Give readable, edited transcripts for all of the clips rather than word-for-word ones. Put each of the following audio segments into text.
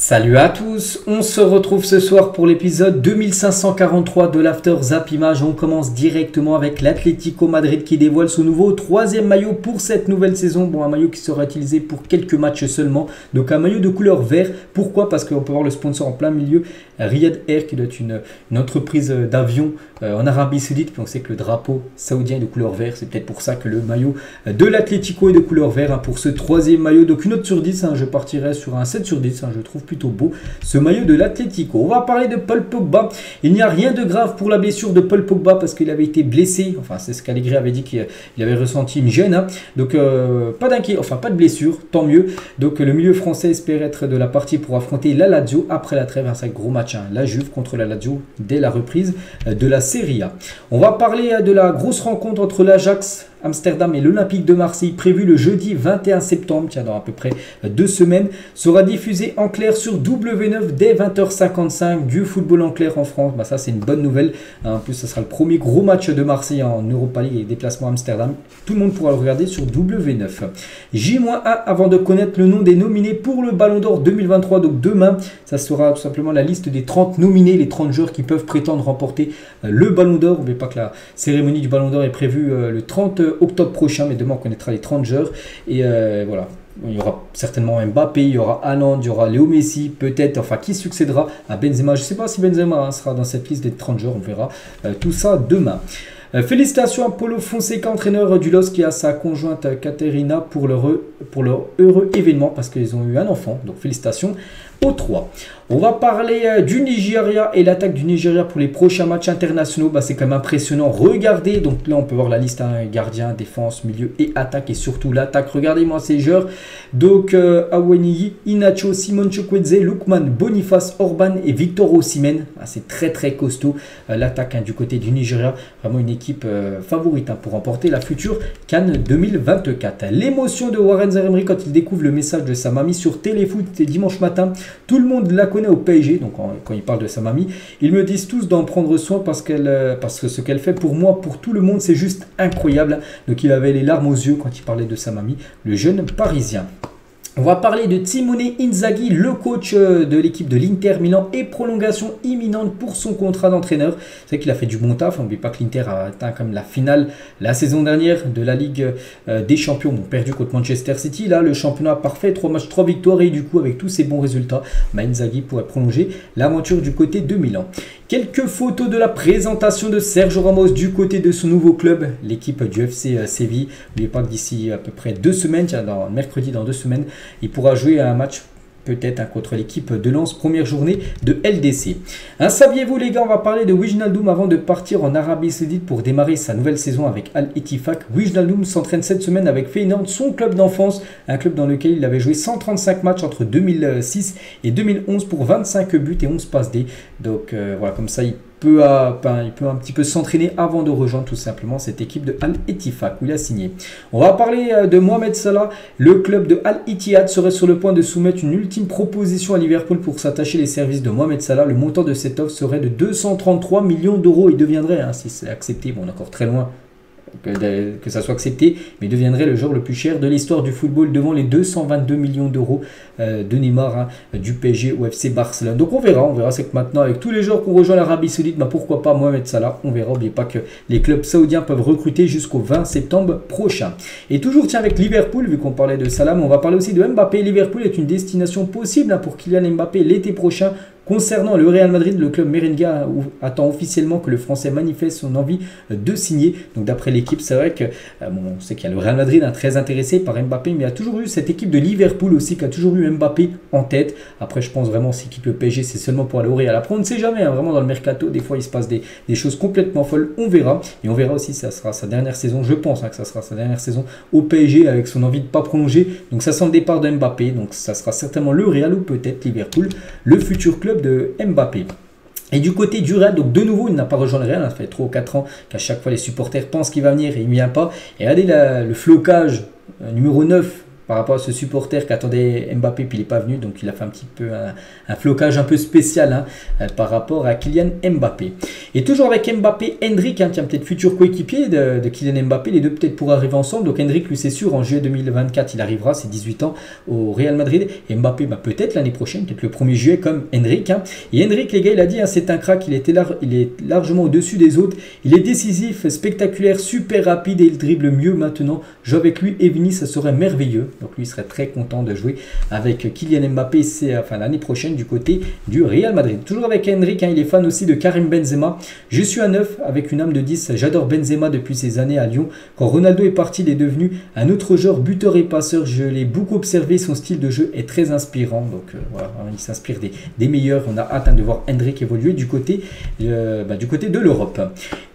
Salut à tous, on se retrouve ce soir pour l'épisode 2543 de l'After Zap Image. On commence directement avec l'Atlético Madrid qui dévoile son nouveau troisième maillot pour cette nouvelle saison. Bon, un maillot qui sera utilisé pour quelques matchs seulement, donc un maillot de couleur vert. Pourquoi? Parce qu'on peut voir le sponsor en plein milieu, Riyad Air, qui doit être une entreprise d'avion en Arabie Saoudite. Puis on sait que le drapeau saoudien est de couleur vert, c'est peut-être pour ça que le maillot de l'Atlético est de couleur vert pour ce troisième maillot. Donc une note sur 10, je partirai sur un 7 sur 10, je trouve plutôt beau ce maillot de l'Atlético. On va parler de Paul Pogba. Il n'y a rien de grave pour la blessure de Paul Pogba parce qu'il avait été blessé. Enfin, c'est ce qu'Allegri avait dit, qu'il avait ressenti une gêne. Donc, pas d'inquiétude, enfin pas de blessure, tant mieux. Donc, le milieu français espère être de la partie pour affronter la Lazio après la trêve. C'est un gros match, la Juve contre la Lazio dès la reprise de la Serie A. On va parler de la grosse rencontre entre l'Ajax Amsterdam et l'Olympique de Marseille, prévu le jeudi 21 septembre, tiens, dans à peu près 2 semaines, sera diffusé en clair sur W9 dès 20h55, du football en clair en France. Ça, c'est une bonne nouvelle. En plus, ça sera le premier gros match de Marseille en Europa League et déplacement à Amsterdam. Tout le monde pourra le regarder sur W9. J-1 avant de connaître le nom des nominés pour le Ballon d'Or 2023. Donc demain, ça sera tout simplement la liste des 30 nominés, les 30 joueurs qui peuvent prétendre remporter le Ballon d'Or. N'oubliez pas que la cérémonie du Ballon d'Or est prévue le 30 octobre prochain, mais demain on connaîtra les 30 joueurs et voilà. Il y aura certainement Mbappé, il y aura Haaland, il y aura Léo Messi, peut-être, enfin qui succédera à Benzema. Je ne sais pas si Benzema sera dans cette liste des 30 joueurs, on verra tout ça demain. Félicitations à Paulo Fonseca, entraîneur du LOSC, qui a sa conjointe Caterina pour leur heureux événement parce qu'ils ont eu un enfant. Donc félicitations aux trois. On va parler du Nigeria et l'attaque du Nigeria pour les prochains matchs internationaux. C'est quand même impressionnant. Regardez, donc là on peut voir la liste, gardien, défense, milieu et attaque, et surtout l'attaque. Regardez-moi ces joueurs. Donc Aweniyi, Inacho, Simon Chukwueze, Lookman, Boniface, Orban et Victor Osimhen. C'est très très costaud l'attaque du côté du Nigeria. Vraiment une équipe favorite pour remporter la future CAN 2024. L'émotion de Warren Zaïre-Emery quand il découvre le message de sa mamie sur Téléfoot dimanche matin. Tout le monde la connaît au PSG, donc quand il parle de sa mamie, ils me disent tous d'en prendre soin parce que ce qu'elle fait pour moi, pour tout le monde, c'est juste incroyable. Donc il avait les larmes aux yeux quand il parlait de sa mamie, le jeune Parisien. On va parler de Simone Inzaghi, le coach de l'équipe de l'Inter Milan, et prolongation imminente pour son contrat d'entraîneur. C'est vrai qu'il a fait du bon taf. On n'oublie pas que l'Inter a atteint comme la finale la saison dernière de la Ligue des Champions. Bon, perdu contre Manchester City. Là, le championnat parfait, 3 matchs, 3 victoires. Et du coup, avec tous ces bons résultats, Inzaghi pourrait prolonger l'aventure du côté de Milan. Quelques photos de la présentation de Sergio Ramos du côté de son nouveau club, l'équipe du FC Séville. N'oubliez pas que d'ici à peu près 2 semaines, mercredi dans 2 semaines, il pourra jouer à un match peut-être contre l'équipe de Lens, première journée de LDC. Saviez-vous les gars, on va parler de Wijnaldum avant de partir en Arabie Saoudite pour démarrer sa nouvelle saison avec Al-Ettifaq. Wijnaldum s'entraîne cette semaine avec Feyenoord, son club d'enfance, un club dans lequel il avait joué 135 matchs entre 2006 et 2011 pour 25 buts et 11 passes D. Donc voilà, comme ça il peut un petit peu s'entraîner avant de rejoindre tout simplement cette équipe de Al-Ettifaq où il a signé. On va parler de Mohamed Salah. Le club de Al-Ittihad serait sur le point de soumettre une ultime proposition à Liverpool pour s'attacher les services de Mohamed Salah. Le montant de cette offre serait de 233 millions d'euros. Il deviendrait, si c'est accepté, bon, on est encore très loin que ça soit accepté, mais deviendrait le joueur le plus cher de l'histoire du football devant les 222 millions d'euros de Neymar du PSG au FC Barcelone. Donc on verra, c'est que maintenant avec tous les joueurs qu'on rejoint l'Arabie Saoudite, pourquoi pas Mohamed Salah, on verra. N'oubliez pas que les clubs saoudiens peuvent recruter jusqu'au 20 septembre prochain. Et toujours avec Liverpool, vu qu'on parlait de Salah, on va parler aussi de Mbappé. Liverpool est une destination possible pour Kylian Mbappé l'été prochain. Concernant le Real Madrid, le club merengue attend officiellement que le Français manifeste son envie de signer. Donc d'après l'équipe, c'est vrai que on sait qu'il y a le Real Madrid très intéressé par Mbappé, mais il y a toujours eu cette équipe de Liverpool aussi qui a toujours eu Mbappé en tête. Après, je pense vraiment s'il quitte le PSG, c'est seulement pour aller au Real. Après, on ne sait jamais, vraiment dans le mercato, des fois il se passe des choses complètement folles. On verra. Et on verra aussi si ça sera sa dernière saison. Je pense que ça sera sa dernière saison au PSG avec son envie de ne pas prolonger. Donc ça sent le départ de Mbappé. Donc ça sera certainement le Real ou peut-être Liverpool, le futur club de Mbappé. Et du côté du Real, donc de nouveau, il n'a pas rejoint le Real. Ça fait 3 ou 4 ans qu'à chaque fois les supporters pensent qu'il va venir et il ne vient pas. Et regardez le flocage numéro 9 par rapport à ce supporter qui attendait Mbappé puis il n'est pas venu, donc il a fait un petit peu un flocage un peu spécial par rapport à Kylian Mbappé. Et toujours avec Mbappé, Endrick, tiens, peut-être futur coéquipier de Kylian Mbappé, les deux peut-être pourraient arriver ensemble. Donc Endrick, lui c'est sûr, en juillet 2024 il arrivera, c'est 18 ans au Real Madrid, et Mbappé peut-être l'année prochaine, peut-être le 1er juillet comme Endrick. Et Endrick, les gars, il a dit, c'est un crack, il est largement au-dessus des autres, il est décisif, spectaculaire, super rapide et il dribble mieux maintenant. Jouer avec lui et Vini, ça serait merveilleux. Donc lui, il serait très content de jouer avec Kylian Mbappé l'année prochaine du côté du Real Madrid. Toujours avec Endrick, il est fan aussi de Karim Benzema. Je suis un 9 avec une âme de 10. J'adore Benzema depuis ses années à Lyon. Quand Ronaldo est parti, il est devenu un autre joueur, buteur et passeur. Je l'ai beaucoup observé, son style de jeu est très inspirant. Donc voilà, il s'inspire des meilleurs. On a hâte de voir Endrick évoluer du côté de l'Europe.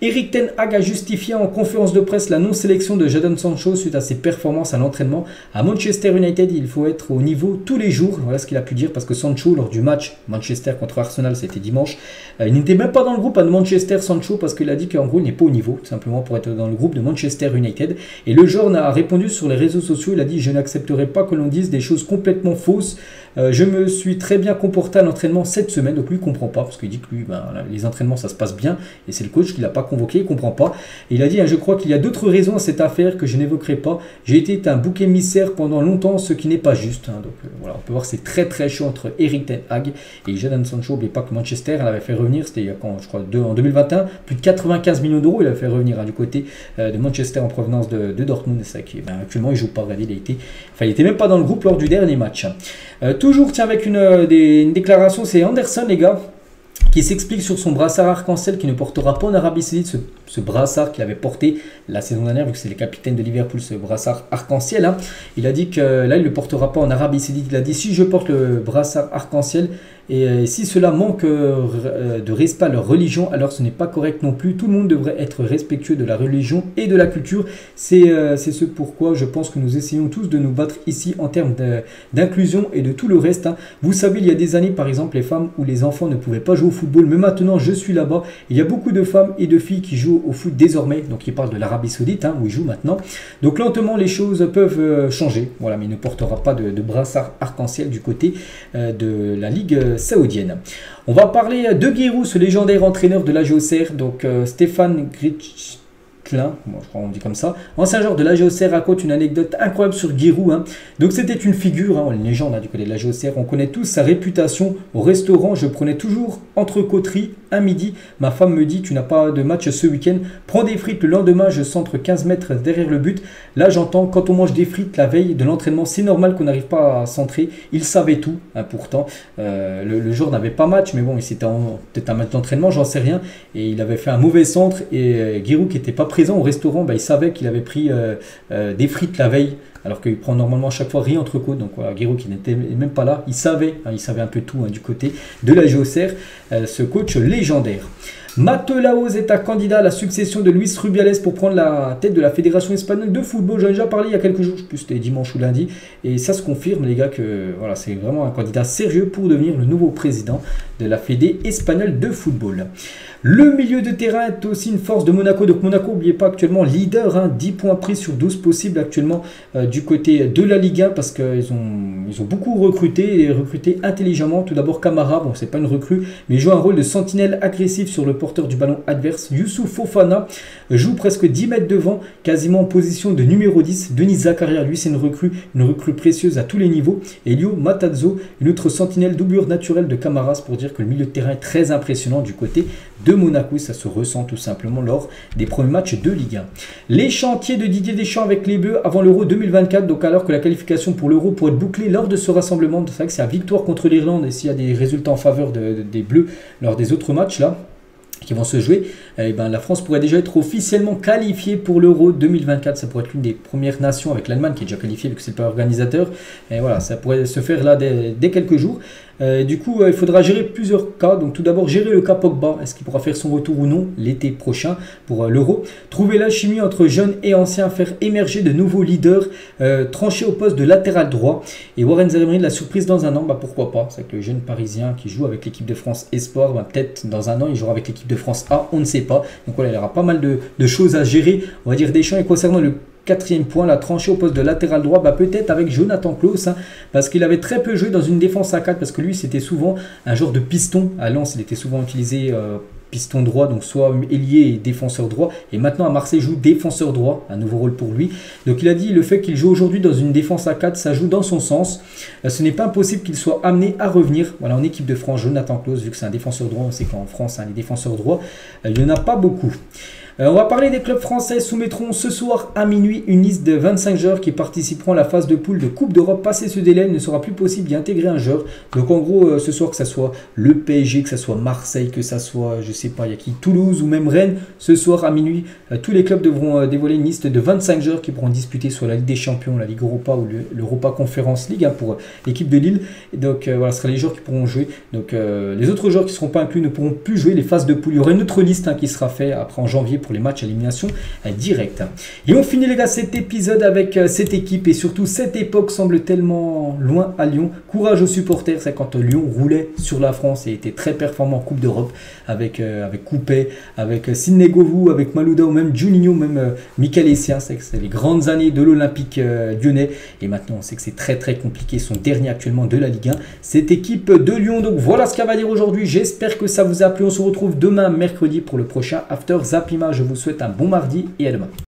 Eric Ten Hag a justifié en conférence de presse la non-sélection de Jadon Sancho suite à ses performances à l'entraînement. À Manchester United, il faut être au niveau tous les jours. Voilà ce qu'il a pu dire, parce que Sancho, lors du match Manchester contre Arsenal, c'était dimanche, il n'était même pas dans le groupe de Manchester, Sancho, parce qu'il a dit qu'en gros il n'est pas au niveau, tout simplement pour être dans le groupe de Manchester United. Et le joueur a répondu sur les réseaux sociaux, il a dit: je n'accepterai pas que l'on dise des choses complètement fausses. Je me suis très bien comporté à l'entraînement cette semaine. Donc lui il comprend pas, parce qu'il dit que lui, les entraînements ça se passe bien, et c'est le coach qui l'a pas convoqué, il comprend pas. Et il a dit: je crois qu'il y a d'autres raisons à cette affaire que je n'évoquerai pas. J'ai été un bouc émissaire pendant longtemps, ce qui n'est pas juste. Donc voilà, on peut voir, c'est très très chaud entre Eric Ten Hag et Jadon Sancho. N'oubliez pas que Manchester, elle avait fait revenir, c'était il y a quand, je crois, en 2021, plus de 95 millions d'euros, il avait fait revenir du côté de Manchester en provenance de Dortmund. C'est ça qui, actuellement il joue pas, regardez, il était même pas dans le groupe lors du dernier match. Toujours, tiens, avec une déclaration, c'est Anderson, les gars, qui s'explique sur son brassard arc-en-ciel qui ne portera pas en Arabie Saoudite, ce brassard qu'il avait porté la saison dernière, vu que c'est le capitaine de Liverpool, ce brassard arc-en-ciel. Il a dit que là, il ne le portera pas en Arabie Saoudite. Il a dit: si je porte le brassard arc-en-ciel, et si cela manque de respect à leur religion, alors ce n'est pas correct non plus. Tout le monde devrait être respectueux de la religion et de la culture. C'est ce pourquoi je pense que nous essayons tous de nous battre ici en termes d'inclusion et de tout le reste. Vous savez, il y a des années, par exemple, les femmes ou les enfants ne pouvaient pas jouer au football, mais maintenant je suis là-bas. Il y a beaucoup de femmes et de filles qui jouent au foot désormais. Donc il parle de l'Arabie Saoudite, où ils jouent maintenant. Donc lentement les choses peuvent changer. Voilà, mais il ne portera pas de brassard arc-en-ciel du côté de la Ligue saoudienne. On va parler de Giroud, ce légendaire entraîneur de la Auxerre, donc Stéphane Gritsch. Bon, je crois qu'on dit comme ça. Ancien joueur de l'AG Auxerre raconte une anecdote incroyable sur Giroud. Donc c'était une figure, une légende du côté de l'AG Auxerre. On connaît tous sa réputation. Au restaurant, je prenais toujours entrecôterie à midi. Ma femme me dit: tu n'as pas de match ce week-end, prends des frites. Le lendemain, je centre 15 mètres derrière le but. Là, j'entends: quand on mange des frites la veille de l'entraînement, c'est normal qu'on n'arrive pas à centrer. Il savait tout, pourtant. Le jour n'avait pas match, mais bon, c'était peut-être un match d'entraînement, j'en sais rien. Et il avait fait un mauvais centre. Et Giroud, qui n'était pas présent au restaurant, il savait qu'il avait pris des frites la veille, alors qu'il prend normalement à chaque fois riz entrecôte. Donc voilà, Giroud, qui n'était même pas là, il savait un peu tout du côté de la Auxerre, ce coach légendaire. Matt Lahoz est un candidat à la succession de Luis Rubiales pour prendre la tête de la Fédération espagnole de football. J'en ai déjà parlé il y a quelques jours, je sais plus si c'était dimanche ou lundi, et ça se confirme, les gars, que voilà, c'est vraiment un candidat sérieux pour devenir le nouveau président de la Fédé espagnole de football. Le milieu de terrain est aussi une force de Monaco. Donc Monaco, n'oubliez pas, actuellement leader, 10 points pris sur 12 possibles actuellement du côté de la Ligue 1, parce qu'ils ont beaucoup recruté, et recruté intelligemment. Tout d'abord Camara, bon, c'est pas une recrue, mais il joue un rôle de sentinelle agressif sur le porteur du ballon adverse. Youssouf Fofana joue presque 10 mètres devant, quasiment en position de numéro 10. Denis Zakaria, lui, c'est une recrue précieuse à tous les niveaux. Et Lio Matazzo, une autre sentinelle, doublure naturelle de Camara, pour dire que le milieu de terrain est très impressionnant du côté de Monaco. Ça se ressent tout simplement lors des premiers matchs de Ligue 1. Les chantiers de Didier Deschamps avec les Bleus avant l'Euro 2024. Donc alors que la qualification pour l'Euro pourrait être bouclée lors de ce rassemblement, c'est vrai que c'est la victoire contre l'Irlande, et s'il y a des résultats en faveur des Bleus lors des autres matchs là qui vont se jouer, la France pourrait déjà être officiellement qualifiée pour l'Euro 2024. Ça pourrait être l'une des premières nations, avec l'Allemagne qui est déjà qualifiée vu que c'est le pays organisateur. Et voilà, ça pourrait se faire là dès quelques jours. Du coup, il faudra gérer plusieurs cas. Donc tout d'abord, gérer le cas Pogba. Est-ce qu'il pourra faire son retour ou non l'été prochain pour l'Euro? Trouver la chimie entre jeunes et anciens, faire émerger de nouveaux leaders, trancher au poste de latéral droit. Et Warren Zaïre, de la surprise dans un an, pourquoi pas? C'est que le jeune Parisien qui joue avec l'équipe de France Espoir, peut-être dans un an, il jouera avec l'équipe de France A, on ne sait pas. Donc voilà, il y aura pas mal de choses à gérer, on va dire, Deschamps. Et concernant le 4e point, la tranchée au poste de latéral droit, peut-être avec Jonathan Klaus, hein, parce qu'il avait très peu joué dans une défense à 4, parce que lui c'était souvent un genre de piston. À Lens, il était souvent utilisé piston droit, donc soit ailier et défenseur droit, et maintenant à Marseille joue défenseur droit, un nouveau rôle pour lui. Donc il a dit le fait qu'il joue aujourd'hui dans une défense à 4, ça joue dans son sens. Ce n'est pas impossible qu'il soit amené à revenir. Voilà, en équipe de France, Jonathan Klaus, vu que c'est un défenseur droit, on sait qu'en France, hein, les défenseurs droits, il n'y en a pas beaucoup. On va parler des clubs français. Soumettront ce soir à minuit une liste de 25 joueurs qui participeront à la phase de poule de Coupe d'Europe. Passé ce délai, il ne sera plus possible d'y intégrer un joueur. Donc en gros, ce soir, que ça soit le PSG, que ça soit Marseille, que ça soit, je sais pas, il y a qui, Toulouse ou même Rennes, ce soir à minuit, tous les clubs devront dévoiler une liste de 25 joueurs qui pourront disputer soit la Ligue des Champions, la Ligue Europa ou l'Europa Conference League, hein, pour l'équipe de Lille. Et donc voilà, ce sera les joueurs qui pourront jouer. Donc les autres joueurs qui ne seront pas inclus ne pourront plus jouer les phases de poule. Il y aura une autre liste, hein, qui sera faite après en janvier pour les matchs à élimination directe. Et on finit les gars cet épisode avec cette équipe et surtout cette époque semble tellement loin à Lyon. Courage aux supporters, c'est quand Lyon roulait sur la France et était très performant en Coupe d'Europe avec Coupet, avec Sidney Govou, avec Malouda ou même Juninho, même Michael Essien. C'est les grandes années de l'Olympique lyonnais et maintenant on sait que c'est très très compliqué. Son dernier actuellement de la Ligue 1, cette équipe de Lyon. Donc voilà ce qu'elle va dire aujourd'hui. J'espère que ça vous a plu. On se retrouve demain mercredi pour le prochain After Zapima. Je vous souhaite un bon mardi et à demain.